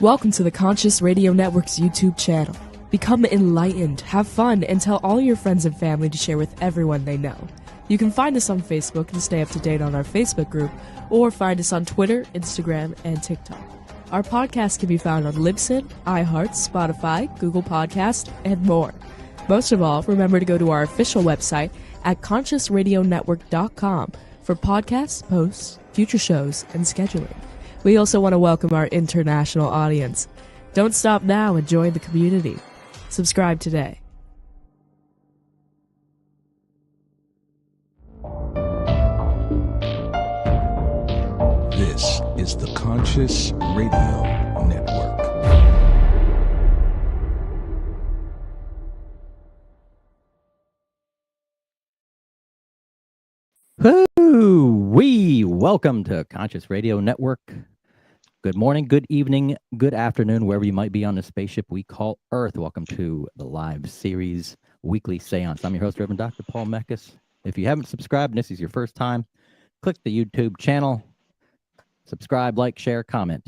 Welcome to the Conscious Radio Network's YouTube channel. Become enlightened, have fun, and tell all your friends and family to share with everyone they know. You can find us on Facebook and stay up to date on our Facebook group, or find us on Twitter, Instagram, and TikTok. Our podcast can be found on Libsyn, iHeart, Spotify, Google Podcast, and more. Most of all, remember to go to our official website at consciousradionetwork.com for podcasts, posts, future shows, and scheduling. We also want to welcome our international audience. Don't stop now and join the community. Subscribe today. This is the Conscious Radio Network. Welcome to Conscious Radio Network. Good morning, good evening, good afternoon, wherever you might be on the spaceship we call Earth. Welcome to the live series Weekly Seance. I'm your host, Reverend Dr. Paul Mekas. If you haven't subscribed and this is your first time, click the YouTube channel, subscribe, like, share, comment.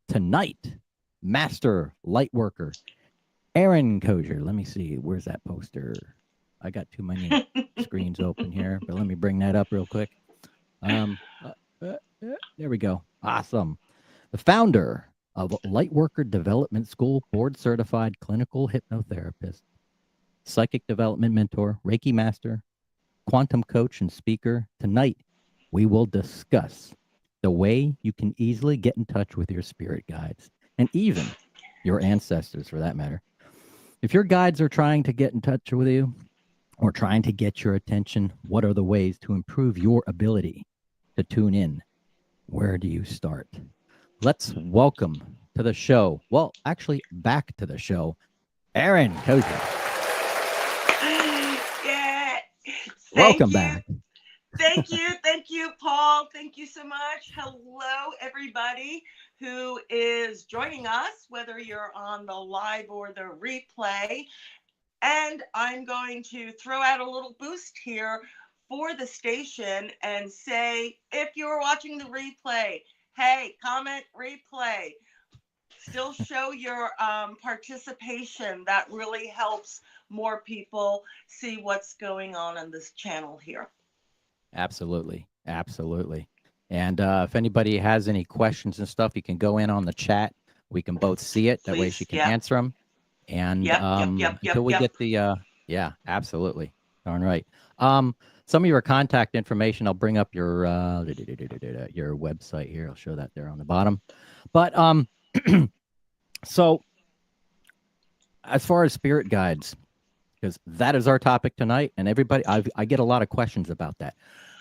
Tonight, Master Lightworker, Erin Koczur. Let me see, where's that poster? I got too many screens open here, but let me bring that up real quick. There we go. Awesome. The founder of Lightworker Development School, board-certified clinical hypnotherapist, psychic development mentor, Reiki master, quantum coach, and speaker. Tonight, we will discuss the way you can easily get in touch with your spirit guides, and even your ancestors, for that matter. If your guides are trying to get in touch with you or trying to get your attention, what are the ways to improve your ability to tune in? Where do you start? Let's welcome to the show. Well, actually, back to the show, Erin Koczur. Yeah. Welcome back. Thank you, Paul. Thank you so much. Hello, everybody who is joining us, whether you're on the live or the replay. And I'm going to throw out a little boost here for the station and say, if you're watching the replay, hey, comment replay. Still show your participation. That really helps more people see what's going on this channel here. Absolutely. Absolutely. And if anybody has any questions and stuff, you can go in on the chat. We can both see it. That way she can answer them. And until we get the, yeah, absolutely. Darn right. Some of your contact information, I'll bring up your website here. I'll show that there on the bottom. But so as far as spirit guides, because that is our topic tonight, and everybody, I get a lot of questions about that.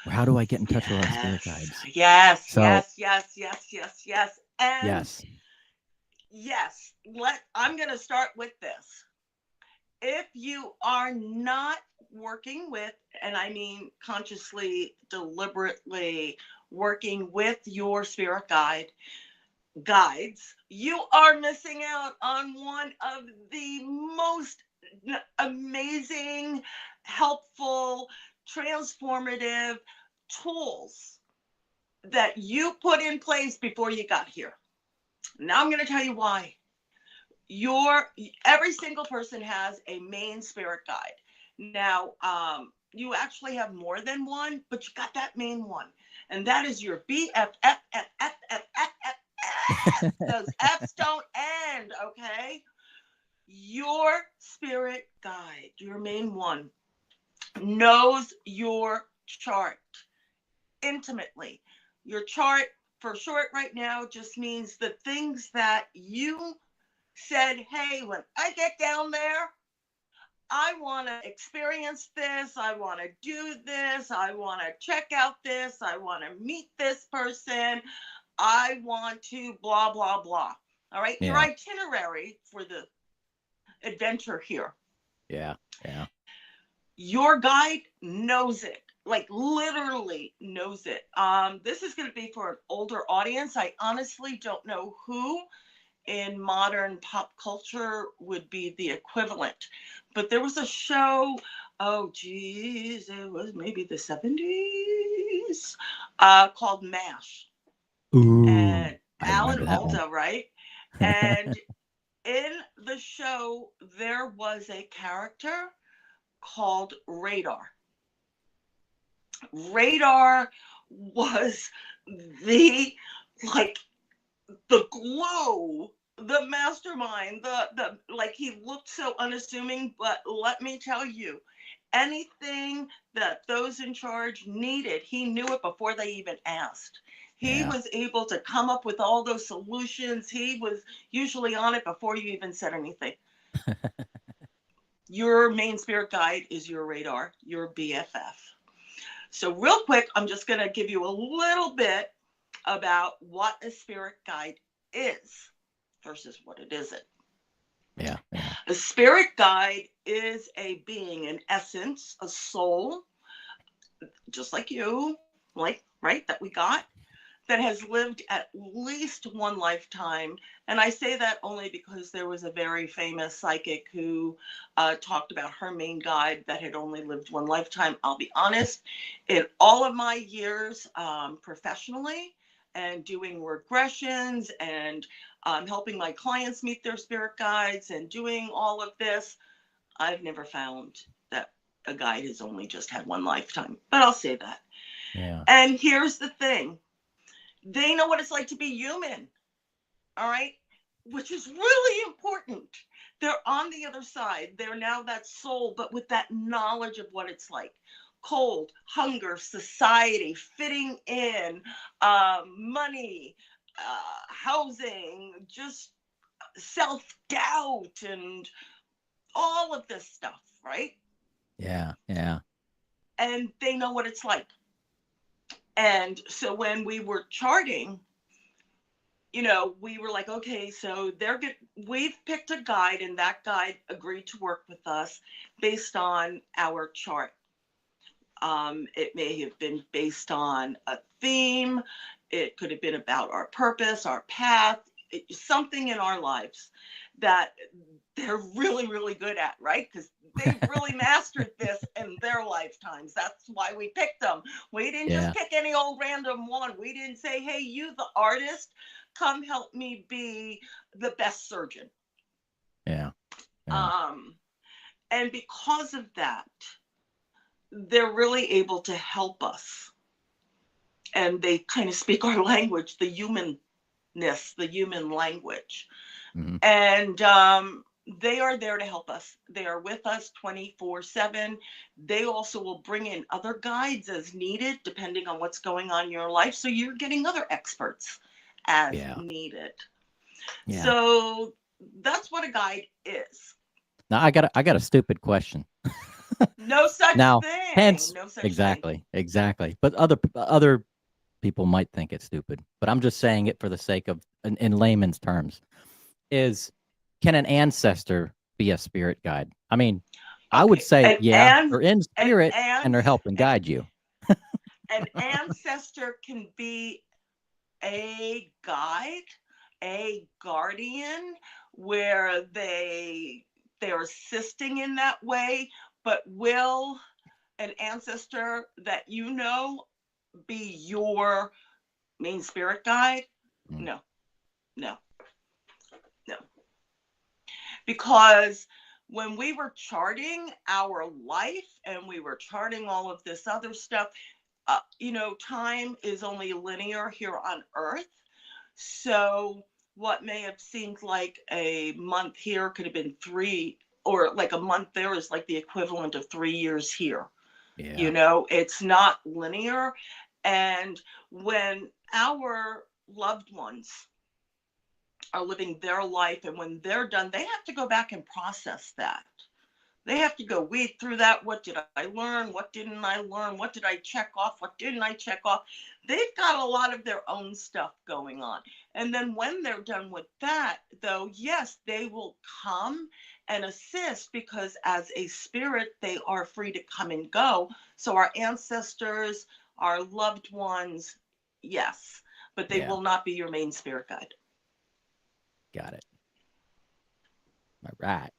How do I get in touch with our spirit guides? Yes. And yes, I'm going to start with this. If you are not working with, and I mean consciously, deliberately working with your spirit guides, you are missing out on one of the most amazing, helpful, transformative tools that you put in place before you got here. Now I'm going to tell you why. Every single person has a main spirit guide. Now, you actually have more than one, but you got that main one. And that is your BFF. Those F's don't end, okay? Your spirit guide, your main one, knows your chart intimately. Your chart, for short right now, just means the things that you said, hey, when I get down there, I want to experience this. I want to do this. I want to check out this. I want to meet this person. I want to blah, blah, blah. All right. Yeah. Your itinerary for the adventure here. Yeah. Your guide knows it. Like literally knows it. This is going to be for an older audience. I honestly don't know who in modern pop culture would be the equivalent. But there was a show, it was maybe the 70s, called MASH. Ooh, And Alan Alda, right? And in the show, there was a character called Radar. Radar was the, like, the glue, the mastermind, the like, he looked so unassuming, but let me tell you, anything that those in charge needed, he knew it before they even asked. He Yeah. was able to come up with all those solutions. He was usually on it before you even said anything. Your main spirit guide is your radar, your BFF. So real quick, I'm just going to give you a little bit about what a spirit guide is versus what it isn't. Yeah. A spirit guide is a being, an essence, a soul, just like you, like, right, that we got, that has lived at least one lifetime. And I say that only because there was a very famous psychic who talked about her main guide that had only lived one lifetime. I'll be honest, in all of my years professionally and doing regressions and helping my clients meet their spirit guides and doing all of this, I've never found that a guide has only just had one lifetime. But I'll say that. Yeah. And here's the thing. They know what it's like to be human, all right? Which is really important. They're on the other side. They're now that soul, but with that knowledge of what it's like. Cold, hunger, society, fitting in, money, housing, just self-doubt, and all of this stuff, right? Yeah. And they know what it's like. And so when we were charting, we were like, okay, so we've picked a guide, and that guide agreed to work with us based on our chart. It may have been based on a theme. It could have been about our purpose, our path, something in our lives that they're really, really good at, right? Because they've really mastered this in their lifetimes. That's why we picked them. We didn't just pick any old random one. We didn't say, hey, you, the artist, come help me be the best surgeon. Yeah. And because of that, they're really able to help us. And they kind of speak our language, the humanness, the human language. Mm-hmm. And they are there to help us. They are with us 24/7. They also will bring in other guides as needed, depending on what's going on in your life. So you're getting other experts as needed. Yeah. So that's what a guide is. Now I got a stupid question. No such thing. Hence, no such exactly. But other people might think it's stupid. But I'm just saying it for the sake of, in layman's terms, can an ancestor be a spirit guide? I mean, I would say, they're in spirit and they're helping guide you. An ancestor can be a guide, a guardian, where they're assisting in that way. But will an ancestor that be your main spirit guide? No. Because when we were charting our life and we were charting all of this other stuff, time is only linear here on Earth. So what may have seemed like a month here could have been 3, or like a month there is like the equivalent of 3 years here. Yeah. It's not linear. And when our loved ones are living their life, and when they're done, they have to go back and process that. They have to go weed through that. What did I learn? What didn't I learn? What did I check off? What didn't I check off? They've got a lot of their own stuff going on. And then when they're done with that, though, yes, they will come and assist, because as a spirit, they are free to come and go. So our ancestors, our loved ones, yes, but they will not be your main spirit guide. Got it. All right.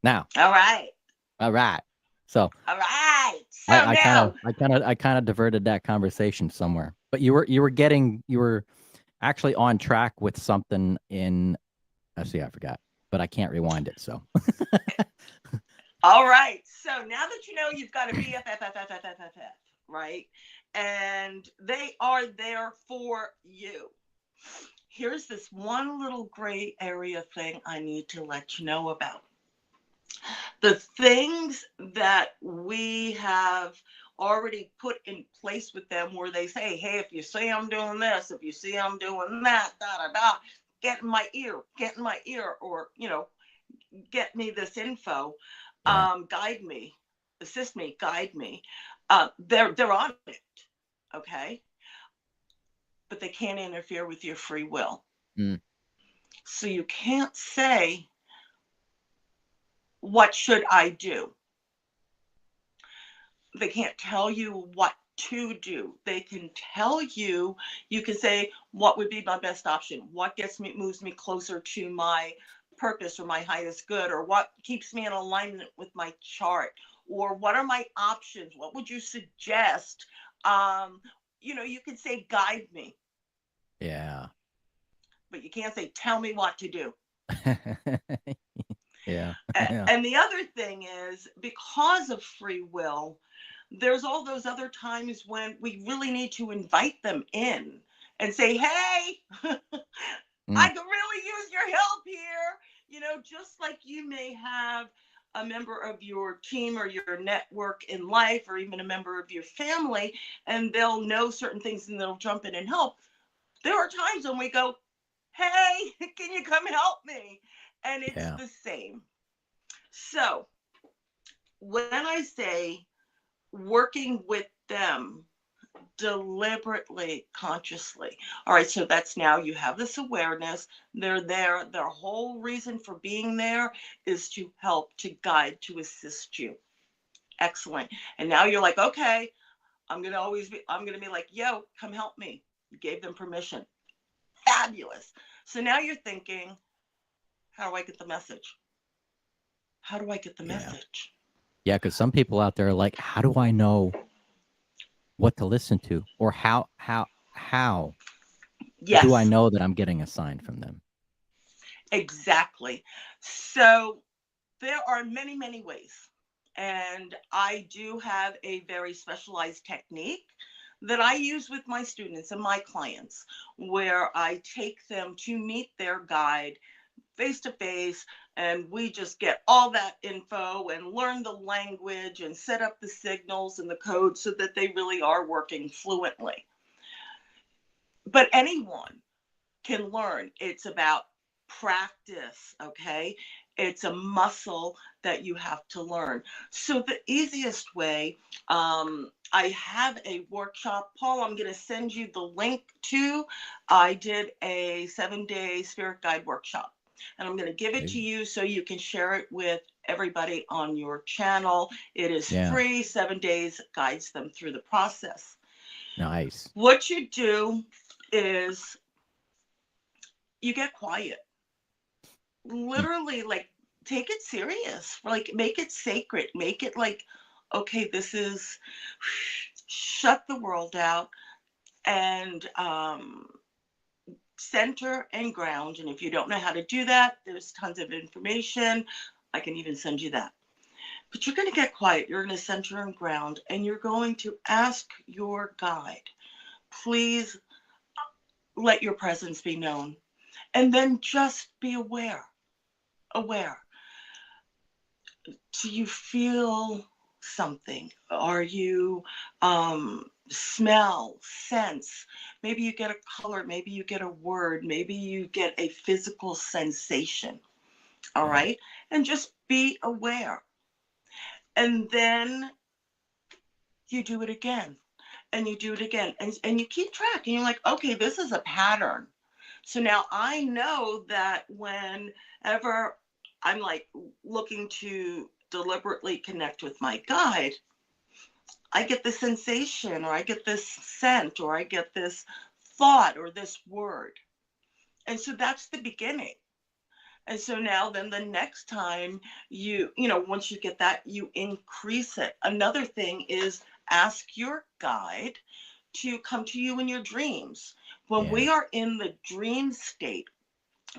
Now. All right. So. All right. So I kind of diverted that conversation somewhere, but you were actually on track with something in I see, I forgot, but I can't rewind it. So, All right. So now that you know you've got a BFFFFFFF, right? And they are there for you. Here's this one little gray area thing I need to let you know about. The things that we have already put in place with them where they say, hey, if you see I'm doing this, if you see I'm doing that, da da da, get in my ear, or, get me this info, yeah, guide me, assist me, guide me. They're on it, okay? But they can't interfere with your free will. mm, So you can't say, what should I do? They can't tell you what to do. They can tell you, you can say, what would be my best option? What moves me closer to my purpose or my highest good, or what keeps me in alignment with my chart, or what are my options? What would you suggest? You can say, guide me, yeah, but you can't say, tell me what to do. yeah, yeah, And the other thing is, because of free will, there's all those other times when we really need to invite them in and say, hey, I mm, could really use your help here. Just like you may have a member of your team or your network in life, or even a member of your family, and they'll know certain things and they'll jump in and help. There are times when we go, hey, can you come help me? And it's yeah, the same. So when I say working with them deliberately, consciously, all right, so that's now you have this awareness. They're there. Their whole reason for being there is to help, to guide, to assist you. Excellent. And now you're like, okay, I'm gonna be like, yo, come help me. You gave them permission. Fabulous. So now you're thinking, how do I get the message? How do I get the yeah, message? yeah. Because some people out there are like, how do I know what to listen to, or how do I Yes, know that I'm getting a sign from them? exactly. So there are many, many ways. And I do have a very specialized technique that I use with my students and my clients, where I take them to meet their guide face to face, and we just get all that info and learn the language and set up the signals and the code so that they really are working fluently. But anyone can learn. It's about practice, okay? It's a muscle that you have to learn. So the easiest way, I have a workshop, Paul, I'm going to send you the link to. I did a 7-day spirit guide workshop, and I'm going to give it to Hey, you so you can share it with everybody on your channel. It is yeah, free. 7 days guides them through the process. nice. What you do is you get quiet. Mm, Literally, like, take it serious, like, make it sacred, make it like, okay, this is, shut the world out, and center and ground. And if you don't know how to do that, there's tons of information. I can even send you that. But you're going to get quiet, you're going to center and ground, and you're going to ask your guide, please let your presence be known. And then just be aware. Do you feel something? Are you smell, sense? Maybe you get a color, maybe you get a word, maybe you get a physical sensation. All yeah, right. And just be aware. And then you do it again, and you do it again, and you keep track, and you're like, okay, this is a pattern. So now I know that whenever I'm like looking to deliberately connect with my guide, I get this sensation, or I get this scent, or I get this thought, or this word. And so that's the beginning. And so now then the next time once you get that, you increase it. Another thing is, ask your guide to come to you in your dreams. When yeah, we are in the dream state,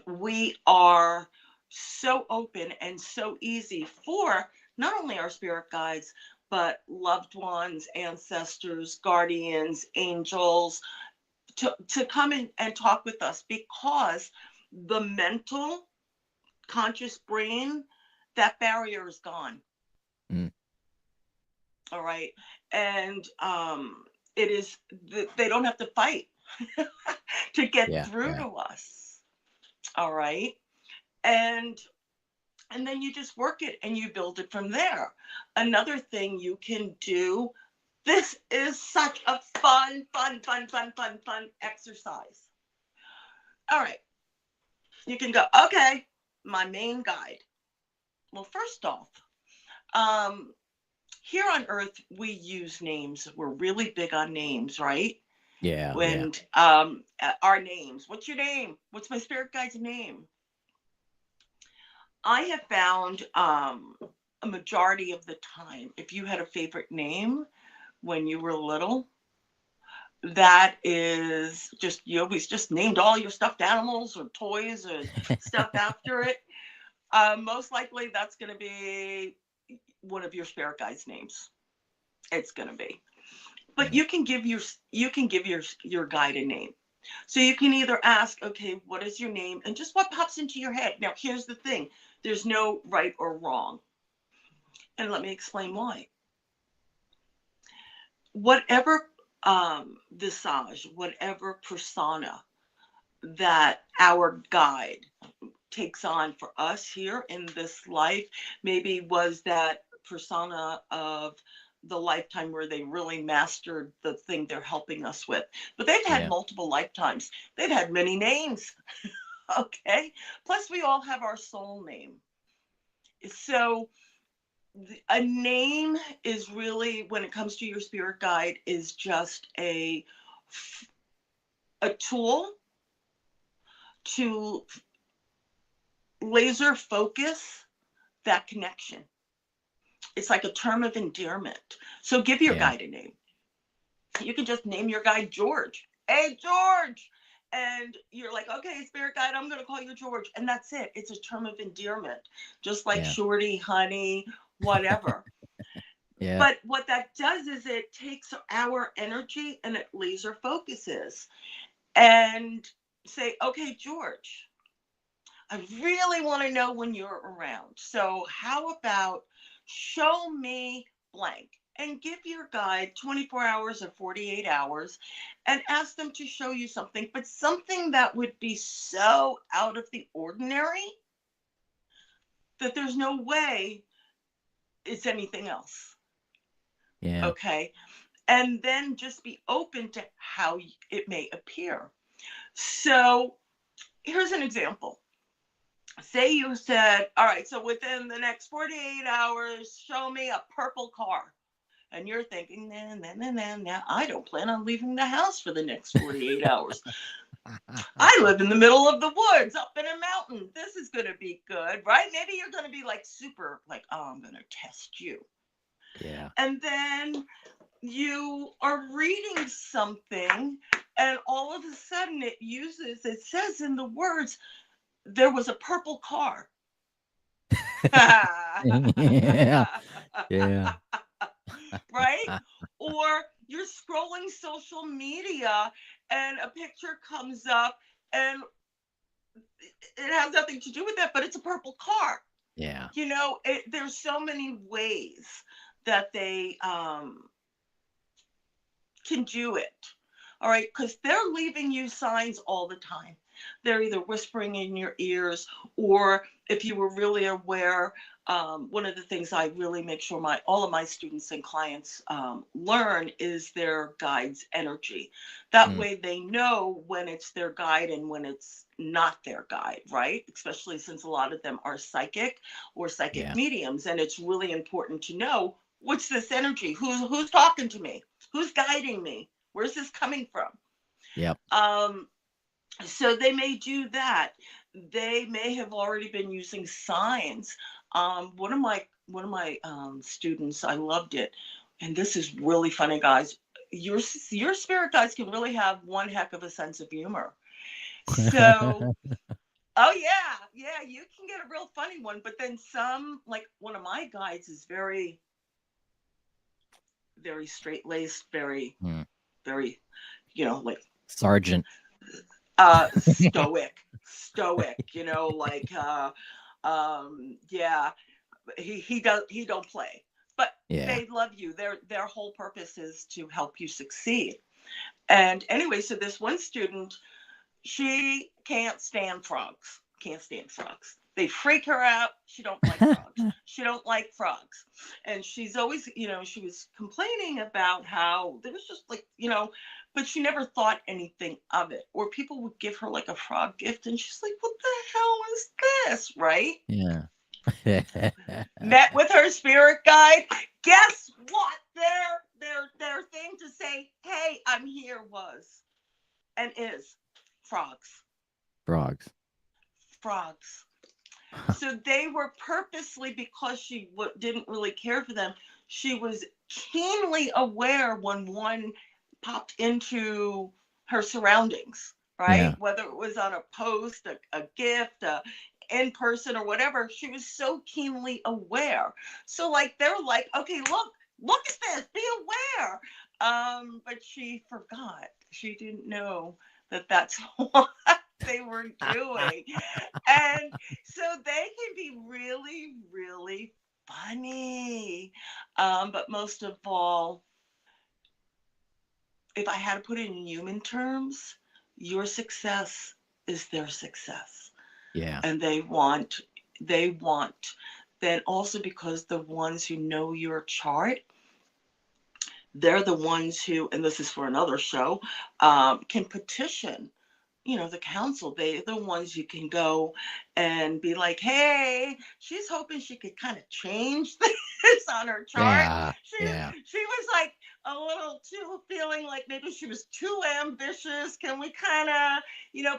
we are so open and so easy for not only our spirit guides, but loved ones, ancestors, guardians, angels, to come in and talk with us, because the mental conscious brain, that barrier is gone. Mm. All right. And it is, they don't have to fight to get through to us. All right. And then you just work it and you build it from there. Another thing you can do, this is such a fun exercise. All right. You can go, okay, my main guide. Well, first off, here on Earth, we use names. We're really big on names, right? Yeah. And our names. What's your name? What's my spirit guide's name? I have found a majority of the time, if you had a favorite name when you were little, that is just, you always just named all your stuffed animals or toys or stuff after it. Most likely that's going to be one of your spirit guides' names. It's going to be. But you can give your guide a name. So you can either ask, okay, what is your name? And just what pops into your head. Now, here's the thing. There's no right or wrong. And let me explain why. Whatever visage, whatever persona that our guide takes on for us here in this life, maybe was that persona of the lifetime where they really mastered the thing they're helping us with. But they've had multiple lifetimes. They've had many names. Okay. Plus, we all have our soul name. So a name is really, when it comes to your spirit guide, is just a tool to laser focus that connection. It's like a term of endearment. So give your guide a name. You can just name your guide George. Hey, George. And you're like, okay, spirit guide, I'm going to call you George. And that's it. It's a term of endearment, just like shorty, honey, whatever. But what that does is it takes our energy and it laser focuses and say, okay, George, I really want to know when you're around. So how about show me blank, and give your guide 24 hours or 48 hours and ask them to show you something, but something that would be so out of the ordinary that there's no way it's anything else. Yeah. Okay. And then just be open to how it may appear. So here's an example. Say you said, all right, so within the next 48 hours, show me a purple car. And you're thinking, nah, I don't plan on leaving the house for the next 48 hours. I live in the middle of the woods up in a mountain. This is going to be good, right? Maybe you're going to be like super like, oh, I'm going to test you. Yeah. And then you are reading something and all of a sudden it says in the words, there was a purple car. Yeah. Right? Or you're scrolling social media and a picture comes up and it has nothing to do with that, but it's a purple car. Yeah. You know, there's so many ways that they can do it. All right, because they're leaving you signs all the time. They're either whispering in your ears, or if you were really aware, one of the things I really make sure all of my students and clients learn is their guide's energy. That way they know when it's their guide and when it's not their guide, right? Especially since a lot of them are psychic or psychic mediums. And it's really important to know, what's this energy? Who's talking to me? Who's guiding me? Where's this coming from? Yep. So they may do that. They may have already been using signs. One of my students, I loved it, and this is really funny, guys. Your spirit guides can really have one heck of a sense of humor. So Oh yeah, you can get a real funny one, but then some, like one of my guides is very, very straight laced, very, Hmm. very, like Sergeant. stoic, like yeah, he don't play, but Yeah. they love you. Their whole purpose is to help you succeed. And anyway, so this one student, she can't stand frogs. Can't stand frogs. They freak her out. She don't like frogs. She don't like frogs. And she's always, she was complaining about how there was just like, but she never thought anything of it. Or people would give her like a frog gift and she's like, what the hell is this? Right? Yeah. Met with her spirit guide. Guess what? Their thing to say, hey, I'm here was and is frogs. Frogs. Frogs. So they were purposely, because she didn't really care for them, she was keenly aware when one popped into her surroundings, right? Yeah. Whether it was on a post, a gift, in person or whatever, she was so keenly aware. So like they're like, okay, look at this, be aware. But she forgot. She didn't know that that's what they were doing. And so they can be really, really funny. But most of all, if I had to put it in human terms, your success is their success. Yeah. And they want, then also because the ones who know your chart, they're the ones who, and this is for another show, can petition the council. They're the ones you can go and be like, hey, she's hoping she could kind of change this on her chart. Yeah. She Yeah. was like a little too, feeling like maybe she was too ambitious. Can we kind of,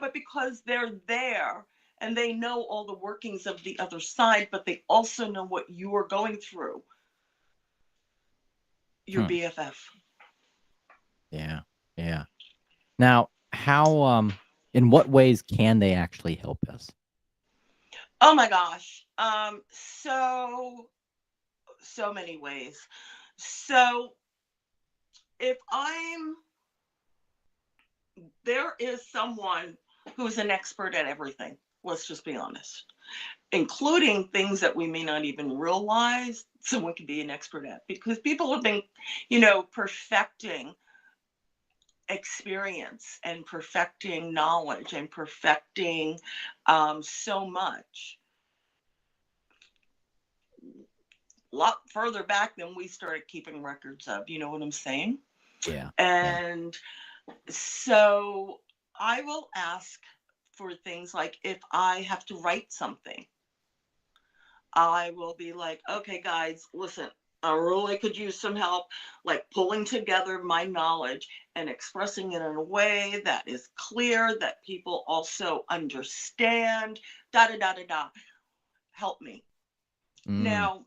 but because they're there and they know all the workings of the other side, but they also know what you are going through. Your BFF. Yeah. Yeah. Now, how in what ways can they actually help us? Oh my gosh. So many ways. So if there is someone who's an expert at everything, let's just be honest, including things that we may not even realize someone can be an expert at, because people have been, perfecting experience and perfecting knowledge and perfecting so much. A lot further back than we started keeping records of, you know what I'm saying? Yeah. And so I will ask for things like, if I have to write something, I will be like, okay, guys, listen, I really could use some help, like pulling together my knowledge and expressing it in a way that is clear, that people also understand, da da da da da. Help me. Now,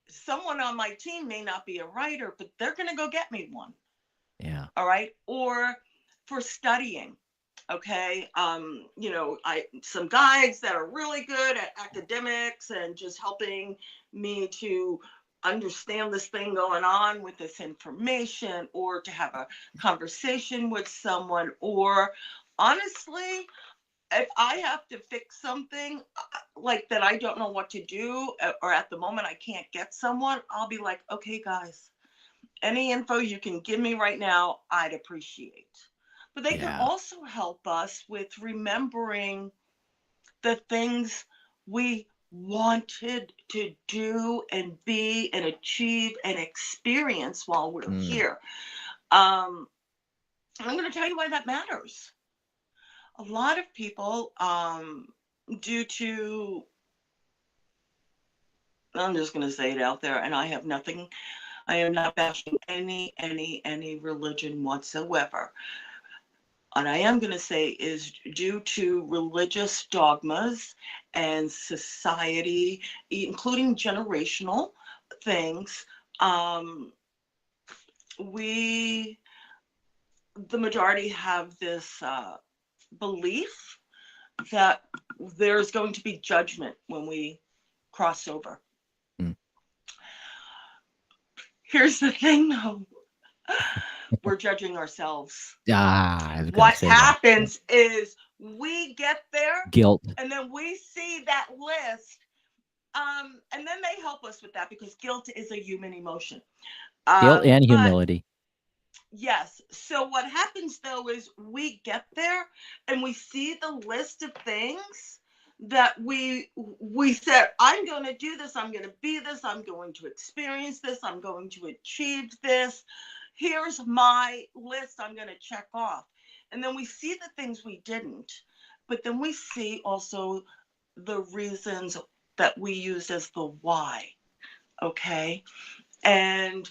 someone on my team may not be a writer, but they're going to go get me one. Yeah. All right. Or for studying. Okay. Some guides that are really good at academics and just helping me to understand this thing going on with this information, or to have a conversation with someone, or honestly, if I have to fix something like that I don't know what to do, or at the moment I can't get someone, I'll be like, okay, guys, any info you can give me right now, I'd appreciate. But they can also help us with remembering the things we wanted to do and be and achieve and experience while we're here. I'm going to tell you why that matters. A lot of people, due to, I'm just going to say it out there, and I am not bashing any religion whatsoever. What I am going to say is, due to religious dogmas and society, including generational things, the majority have this belief that there's going to be judgment when we cross over. Here's the thing, though. We're judging ourselves. I was gonna What say that. happens is we get there, Guilt. and then we see that list, and then they help us with that because guilt is a human emotion. Guilt and But humility. yes. So what happens though is we get there and we see the list of things that we said, I'm going to do this, I'm going to be this, I'm going to experience this, I'm going to achieve this. Here's my list I'm going to check off. And then we see the things we didn't, but then we see also the reasons that we use as the why. Okay. And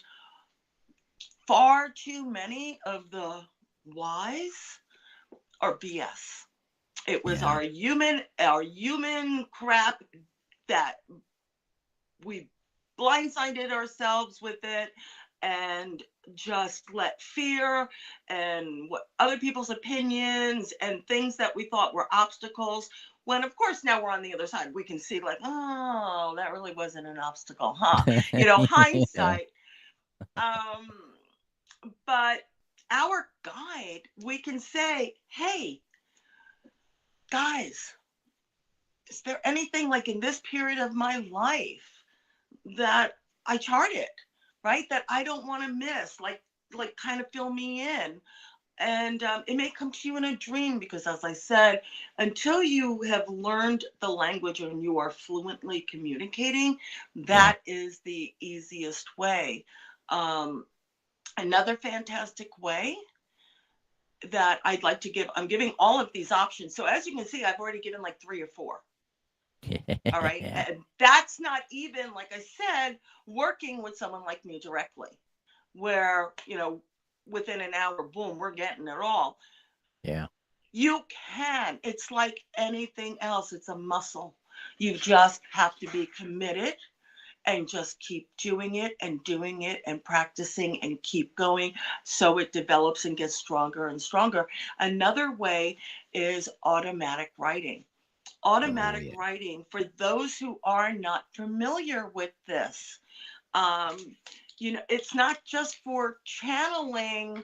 far too many of the whys are BS. It was our human crap that we blindsided ourselves with it and just let fear and what other people's opinions and things that we thought were obstacles. When of course now we're on the other side, we can see like, oh, that really wasn't an obstacle, huh? Hindsight. But our guide, we can say, hey, guys, is there anything like in this period of my life that I charted, right? That I don't want to miss, like kind of fill me in. And it may come to you in a dream because, as I said, until you have learned the language and you are fluently communicating, that is the easiest way. Another fantastic way that I'd like to give, I'm giving all of these options. So as you can see, I've already given like 3 or 4. All right. And that's not even, like I said, working with someone like me directly, where, within an hour, boom, we're getting it all. Yeah. You can. It's like anything else. It's a muscle. You just have to be committed and just keep doing it and practicing and keep going so it develops and gets stronger and stronger. Another way is automatic writing. Automatic writing, for those who are not familiar with this, it's not just for channeling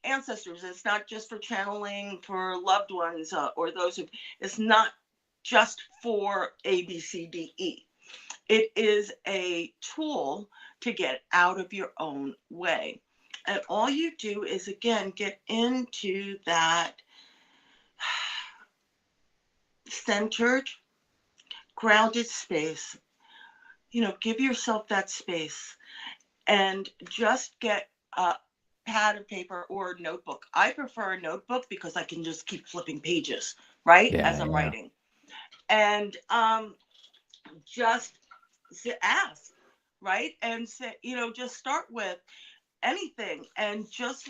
ancestors. It's not just for channeling for loved ones or those who, it's not just for A, B, C, D, E. It is a tool to get out of your own way. And all you do is, again, get into that centered, grounded space. Give yourself that space and just get a pad of paper or notebook. I prefer a notebook because I can just keep flipping pages, right? As I'm writing. And just ask, right? And say, just start with anything and just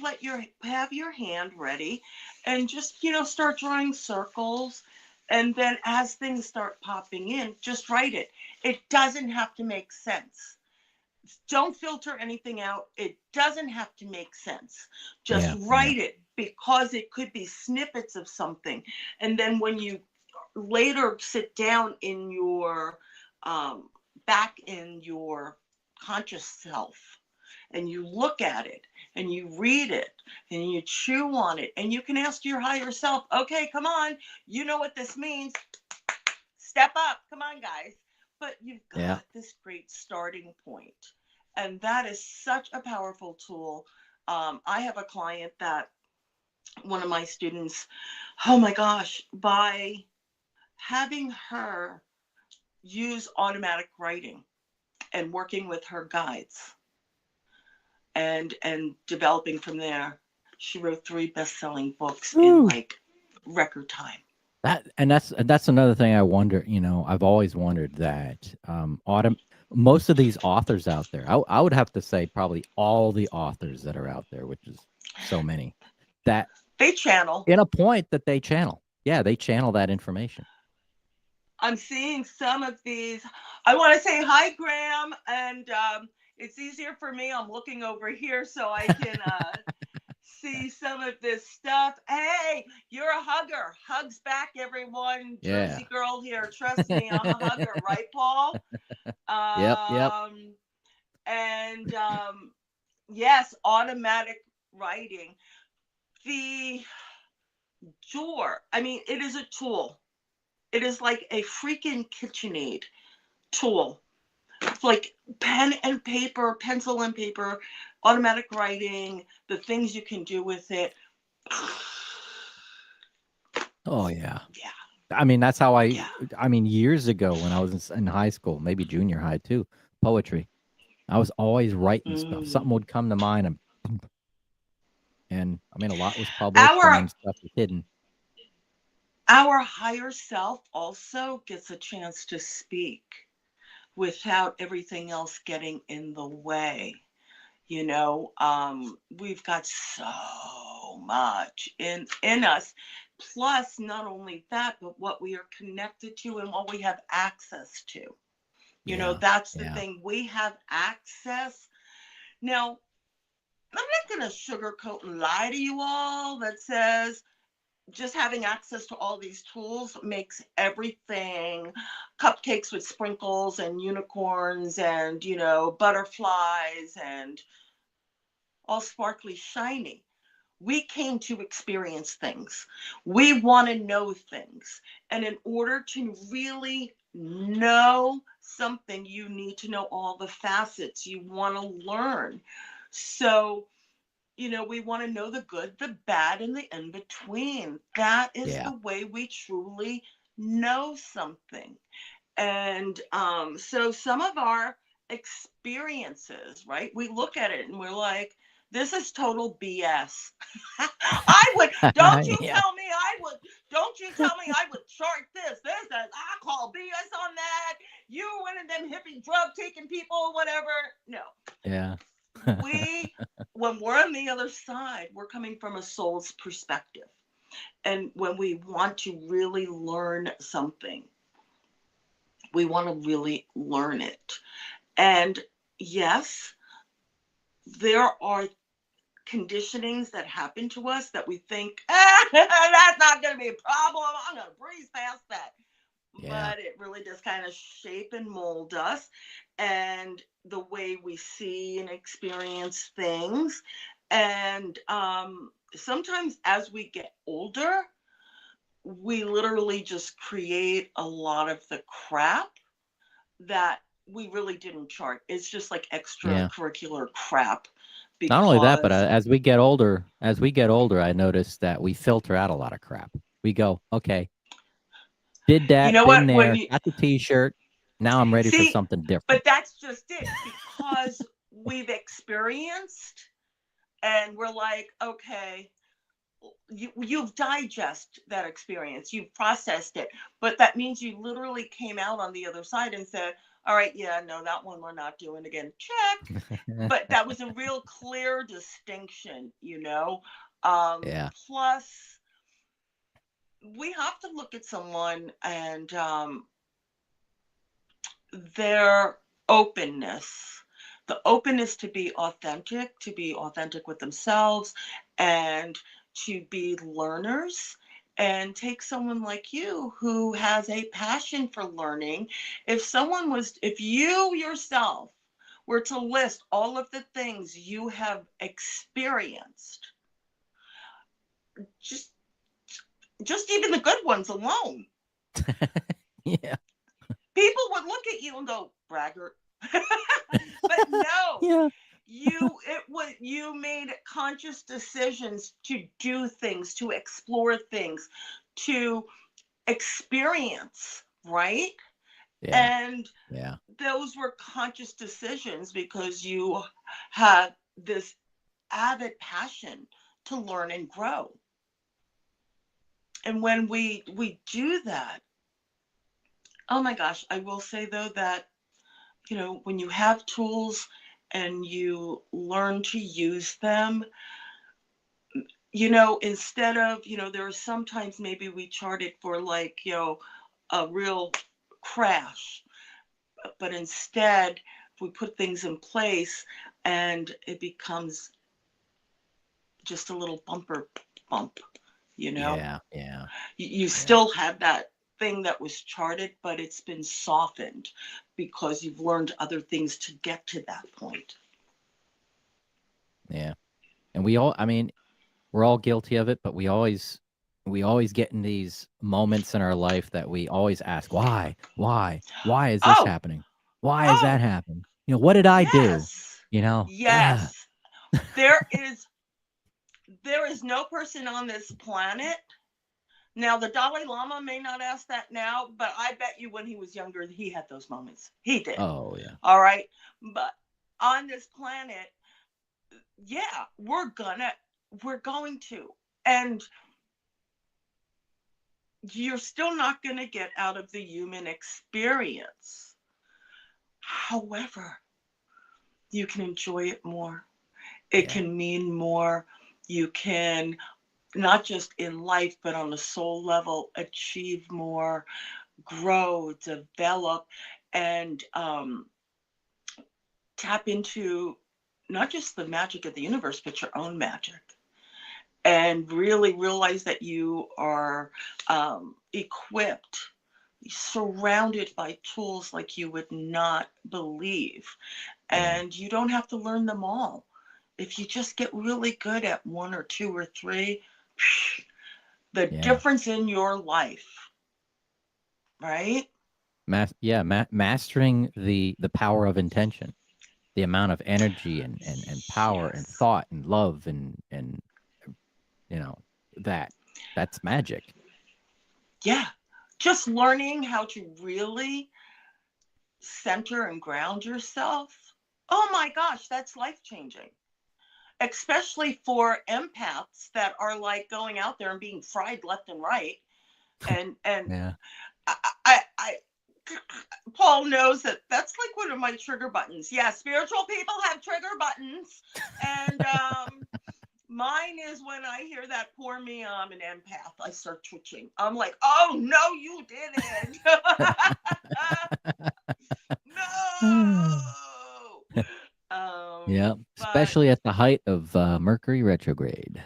have your hand ready and just, start drawing circles. And then as things start popping in, just write it. It doesn't have to make sense. Don't filter anything out. It doesn't have to make sense. Just write it, because it could be snippets of something. And then when you later sit down in your back in your conscious self and you look at it and you read it and you chew on it and you can ask your higher self, okay, come on, you know what this means, step up, come on guys. But you've got this great starting point, and that is such a powerful tool. I have a client that one of my students, oh my gosh, by having her use automatic writing and working with her guides and developing from there, she wrote 3 best-selling books in like record time. That's another thing I wonder. I've always wondered that most of these authors out there, I would have to say probably all the authors that are out there, which is so many, that they channel in a point that they channel. Yeah, they channel that information. I'm seeing some of these. I want to say hi, Graham, and it's easier for me. I'm looking over here so I can see some of this stuff. Hey, you're a hugger. Hugs back, everyone. Yeah. Jersey girl here. Trust me, I'm a hugger, right, Paul? Yep. And yes, automatic writing. The door, I mean, it is a tool. It is like a freaking KitchenAid tool. It's like pen and paper, pencil and paper, automatic writing, the things you can do with it. Oh yeah. Yeah. I mean, that's how Yeah. I mean, years ago when I was in high school, maybe junior high too, poetry. I was always writing stuff. Something would come to mind and I mean, a lot was published and then stuff was hidden. Our higher self also gets a chance to speak without everything else getting in the way. You know, we've got so much in us. Plus, not only that, but what we are connected to and what we have access to. You know, that's the thing. We have access. Now, I'm not going to sugarcoat and lie to you all that says just having access to all these tools makes everything cupcakes with sprinkles and unicorns and, you know, butterflies and all sparkly shiny. We came to experience things. We want to know things. And in order to really know something, you need to know all the facets. You want to learn. So, you know, we want to know the good, the bad, and the in between. That is the way we truly know something. And so some of our experiences, right? We look at it and we're like, this is total BS. Don't you tell me I would chart this, that. I call BS on that. You one of them hippie drug taking people, whatever. No. Yeah. When we're on the other side, we're coming from a soul's perspective. And when we want to really learn something, we want to really learn it. And yes, there are conditionings that happen to us that we think, that's not going to be a problem. I'm going to breeze past that. Yeah. But it really does kind of shape and mold us and the way we see and experience things. And sometimes as we get older, we literally just create a lot of the crap that we really didn't chart. It's just like extracurricular crap. Not only that, but as we get older, I noticed that we filter out a lot of crap. We go, okay, did that, you know been what, there, got the t-shirt. Now I'm ready for something different. But that's just it, because we've experienced and we're like, okay, you've digested that experience, you've processed it, but that means you literally came out on the other side and said, all right, yeah, no, that one we're not doing again. Check. But that was a real clear distinction, you know. Plus, we have to look at someone and their openness, the openness to be authentic with themselves and to be learners. And take someone like you who has a passion for learning. If you yourself were to list all of the things you have experienced, just even the good ones alone. Yeah. People would look at you and go, braggart. But no. You made conscious decisions to do things, to explore things, to experience, right? And those were conscious decisions because you had this avid passion to learn and grow. And when we do that, oh my gosh, I will say though that, you know, when you have tools and you learn to use them, you know, instead of, you know, there are sometimes maybe we chart it for like, you know, a real crash, but instead we put things in place and it becomes just a little bump, you know? Yeah, yeah, You yeah, still have that thing that was charted, but it's been softened because you've learned other things to get to that point. yeah. And we all, I mean, we're all guilty of it, but we always get in these moments in our life that we always ask, why is this Oh, happening? Why is that oh, happening? You know, what did I do? yes, You know, yes. There is there is no person on this planet. Now, the Dalai Lama may not ask that now, but I bet you when he was younger, he had those moments. He did. oh yeah, All right. But on this planet, yeah, we're going to. And you're still not going to get out of the human experience. However, you can enjoy it more. It yeah, can mean more. You can, not just in life, but on the soul level, achieve more, grow, develop, and tap into not just the magic of the universe, but your own magic. And really realize that you are equipped, surrounded by tools like you would not believe. yeah, And you don't have to learn them all. If you just get really good at one or two or three, the yeah. difference in your life, right? Mastering the power of intention, the amount of energy and power and Yes. thought and love and you know that that's magic. Yeah. Just learning how to really center and ground yourself. Oh my gosh, that's life changing. Especially for empaths that are like going out there and being fried left and right. And Yeah. I Paul knows that that's like one of my trigger buttons. Yeah, spiritual people have trigger buttons, and mine is when I hear that "pour me," I'm an empath. I start twitching. I'm like, "Oh no, you didn't! No!" Yeah, But especially at the height of Mercury retrograde.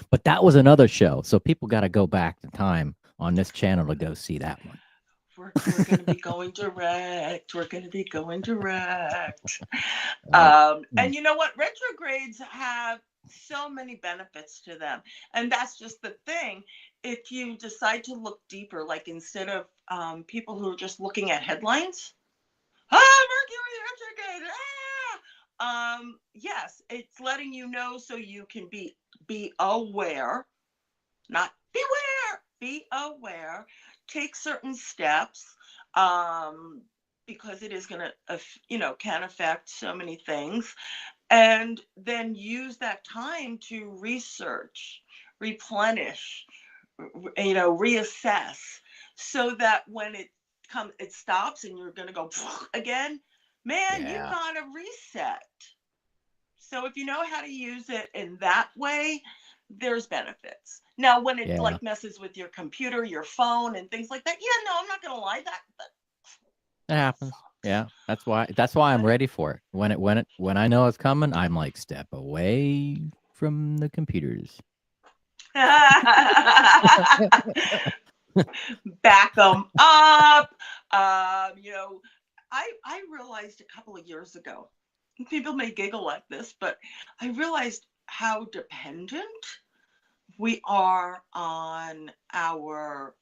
But that was another show, so people got to go back in time on this channel to go see that one. we're going to be going direct. We're going to be going direct. Oh, And you know what? Retrogrades have so many benefits to them. And that's just the thing. If you decide to look deeper, like instead of people who are just looking at headlines, Mercury retrograde. Yes, it's letting you know so you can be aware, not beware, be aware, take certain steps, um, because it is going to, can affect so many things, and then use that time to research, replenish, reassess, so that when it stops and you're going to go again, man, you yeah, got to reset. So if you know how to use it in that way, there's benefits. Now, when it yeah, like messes with your computer, your phone, and things like that, yeah, no, I'm not gonna lie, that it happens. Yeah, that's why I'm but it, ready for it. When I know it's coming, I'm like step away from the computers. back them up. You know, I realized a couple of years ago. People may giggle at this, but I realized how dependent we are on our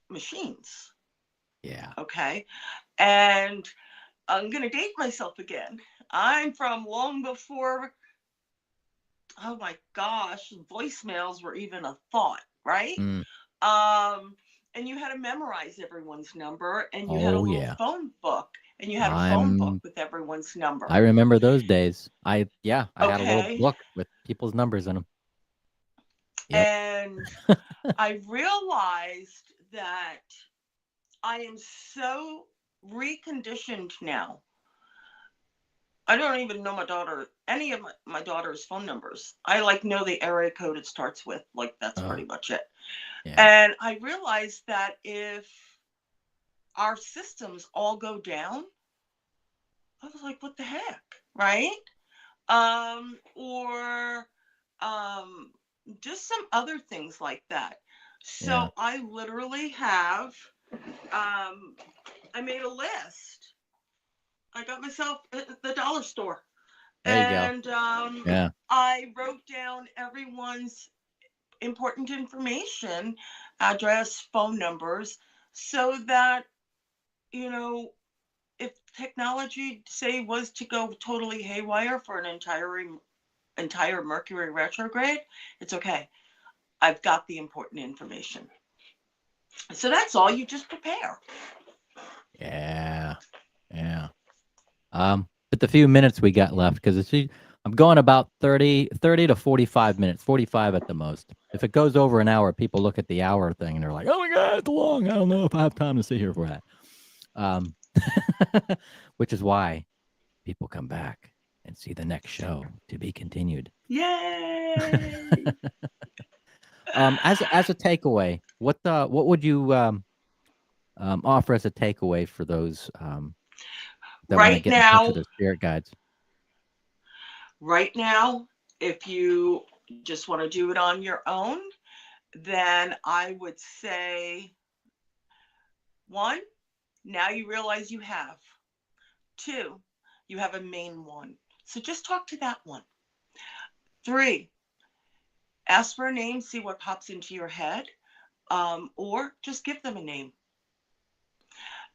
machines. Yeah. Okay. And I'm going to date myself again. I'm from long before, oh my gosh, voicemails were even a thought, right? Mm. Um, and you had to memorize everyone's number, and you had a Oh little yeah. phone book, and you had a phone book I'm with everyone's I number. remember those days. I got a little Okay. book with people's numbers in them. Yep. And I realized that I am so reconditioned now. I don't even know any of my daughter's phone numbers. I like know the area code it starts with. Like that's Oh, pretty much it. yeah. And I realized that if our systems all go down, I was like, what the heck? Right? or just some other things like that. So Yeah. I literally have, I made a list. I got myself at the dollar store, There you go. and Yeah. I wrote down everyone's important information, address, phone numbers, so that, you know, if technology, say, was to go totally haywire for an entire Mercury retrograde, it's okay. I've got the important information. So that's all. You just prepare. Yeah. Yeah. But the few minutes we got left, because I'm going about 30 to 45 minutes, 45 at the most. If it goes over an hour, people look at the hour thing and they're like, oh my God, it's long. I don't know if I have time to sit here for that. Which is why people come back and see the next show to be continued. Yay! As a takeaway, what would you offer as a takeaway for those that want to Right get in touch with now, their spirit guides? right now, if you just want to do it on your own, then I would say, one, now you realize you have. Two, you have a main one. So just talk to that one. Three, ask for a name, see what pops into your head, or just give them a name.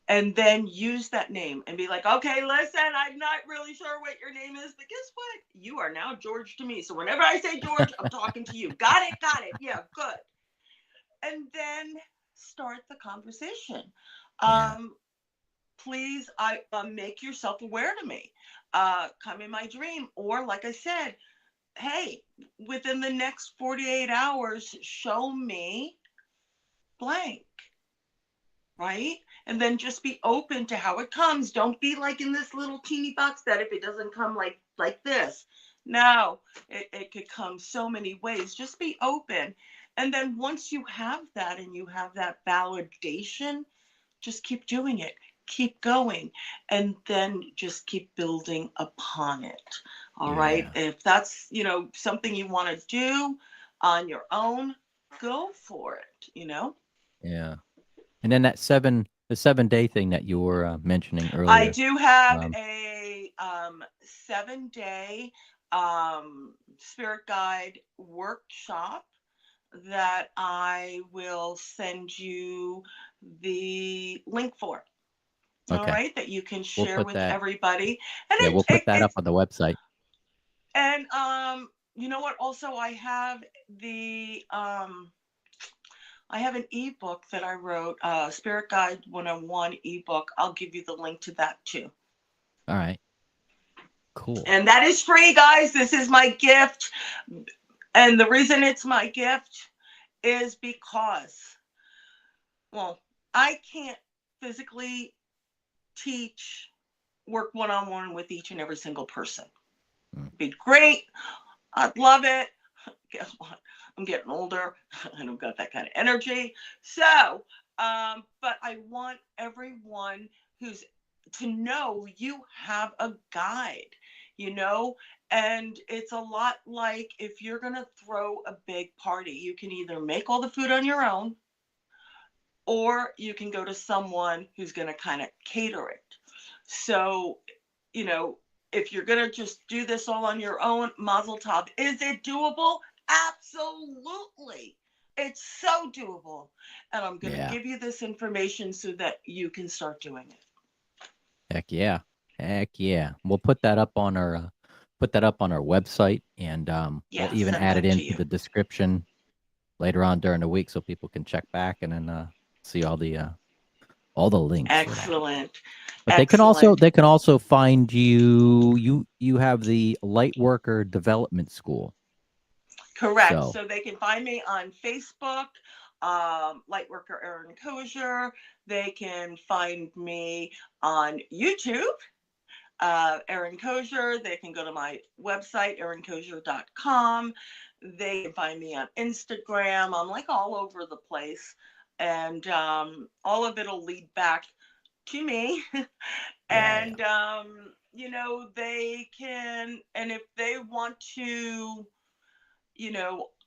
And then use that name and be like, okay, listen, I'm not really sure what your name is, but guess what? You are now George to me. So whenever I say George, I'm talking to you. Got it? Got it. Yeah, good. And then start the conversation. Yeah. Please, make yourself aware to me. Come in my dream. Or, like I said, hey, within the next 48 hours, show me blank. Right? And then just be open to how it comes. Don't be like in this little teeny box that if it doesn't come like this. No, it could come so many ways. Just be open. And then once you have that and you have that validation, just keep doing it. Keep going. And then just keep building upon it. All right. Yeah. If that's, something you want to do on your own, go for it. Yeah. And then the 7-day thing that you were mentioning I earlier. do have Um, a 7-day spirit guide workshop that I will send you the link for. All okay. right, that you can We'll share put with that. everybody. And Yeah, we'll put that up it's on the website. and you know what? Also, I have an ebook that I wrote, Spirit Guide 101 ebook. I'll give you the link to that too. All right. Cool. And that is free, guys. This is my gift. And the reason it's my gift is because, well, I can't physically work one-on-one with each and every single person. It'd be great. I'd love it. Guess what? I'm getting older. I don't got that kind of energy. So, but I want everyone who's to know you have a guide, and it's a lot like if you're going to throw a big party, you can either make all the food on your own or you can go to someone who's going to kind of cater it. So, if you're going to just do this all on your own, mazel tov. Is it doable? Absolutely. It's so doable. And I'm going to give you this information so that you can start doing it. Heck yeah. Heck yeah. We'll put that up on our website, and we'll even add it into the description later on during the week so people can check back and then see all the links. Excellent. But they can also find you. You have the Lightworker Development School. Correct. So they can find me on Facebook, Lightworker Erin Koczur. They can find me on YouTube, Erin Koczur. They can go to my website, erinkoczur.com. They can find me on Instagram. I'm like all over the place. And all of it will lead back to me. Yeah. And they can, and if they want to,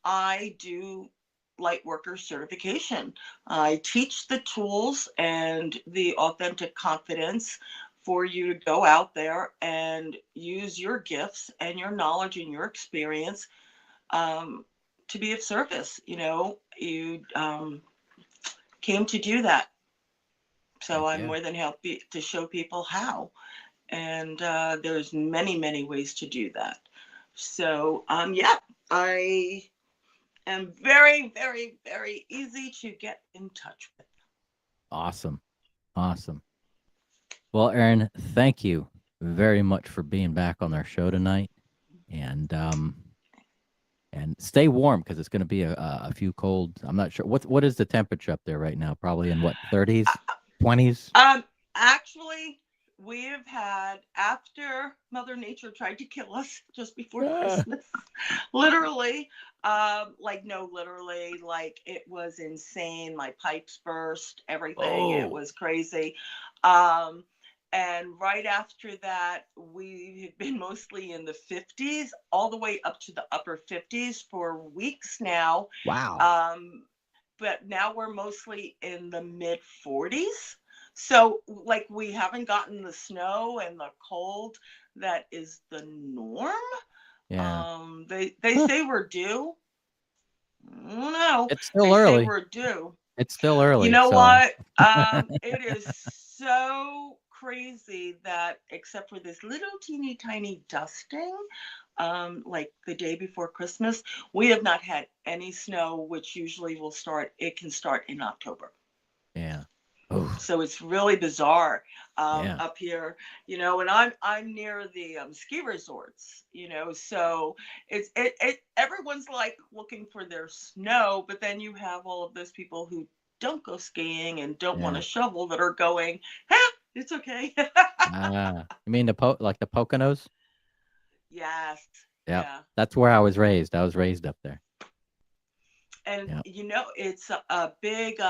I do light worker certification. I teach the tools and the authentic confidence for you to go out there and use your gifts and your knowledge and your experience, to be of service. You came to do that. So Heck I'm yeah. more than happy to show people how. And there's many, many ways to do that. So, yeah, I am very, very, very easy to get in touch with. Awesome. Awesome. Well, Erin, thank you very much for being back on our show tonight. And stay warm because it's going to be a few cold. I'm not sure what is the temperature up there right now. Probably in what, 30s, 20s. Actually, we have had, after Mother Nature tried to kill us just before Christmas, literally, literally, like it was insane. My pipes burst, everything. It was crazy. And right after that, we had been mostly in the 50s, all the way up to the upper 50s for weeks now. Wow. But now we're mostly in the mid 40s. So, like, we haven't gotten the snow and the cold that is the norm. Yeah. They say we're due. I don't know. It's still They say early. we're due. It's still early. You know so. what? It is so crazy that, except for this little teeny tiny dusting, like the day before Christmas, we have not had any snow, which usually it can start in October. Yeah. So it's really bizarre Yeah. up here, and I'm near the ski resorts, so everyone's like looking for their snow, but then you have all of those people who don't go skiing and don't want to shovel that are going, it's okay. You mean the Poconos? Yes. Yep. Yeah. That's where I was raised. I was raised up there. And it's a big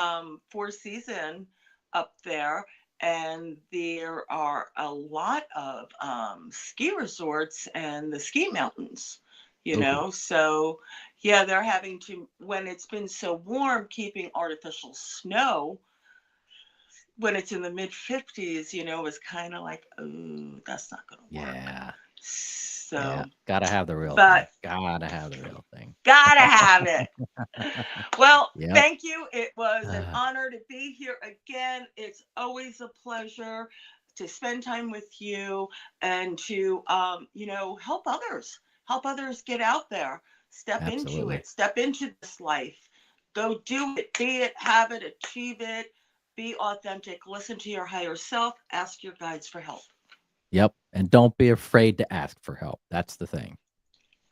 Four Season up there, and there are a lot of ski resorts and the ski mountains, so yeah, they're having to, when it's been so warm, keeping artificial snow when it's in the mid 50s, is kind of like, oh, that's not gonna work. Yeah. So Yeah. Gotta have the real but thing. Gotta have the real thing. gotta have it. Well, Yep. thank you. It was an honor to be here again. It's always a pleasure to spend time with you and to, help others get out there, step into Absolutely. it, step into this life, go do it, be it, have it, achieve it, be authentic, listen to your higher self, ask your guides for help. Yep. And don't be afraid to ask for help. That's the thing.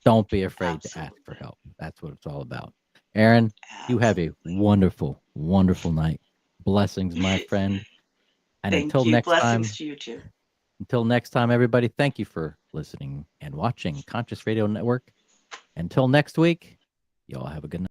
Don't be afraid to ask for help. That's what it's all about. Erin, you have a wonderful, wonderful night. Blessings, my friend. And Thank until you. next Blessings time, to you too. Until next time, everybody, thank you for listening and watching Conscious Radio Network. Until next week, you all have a good night.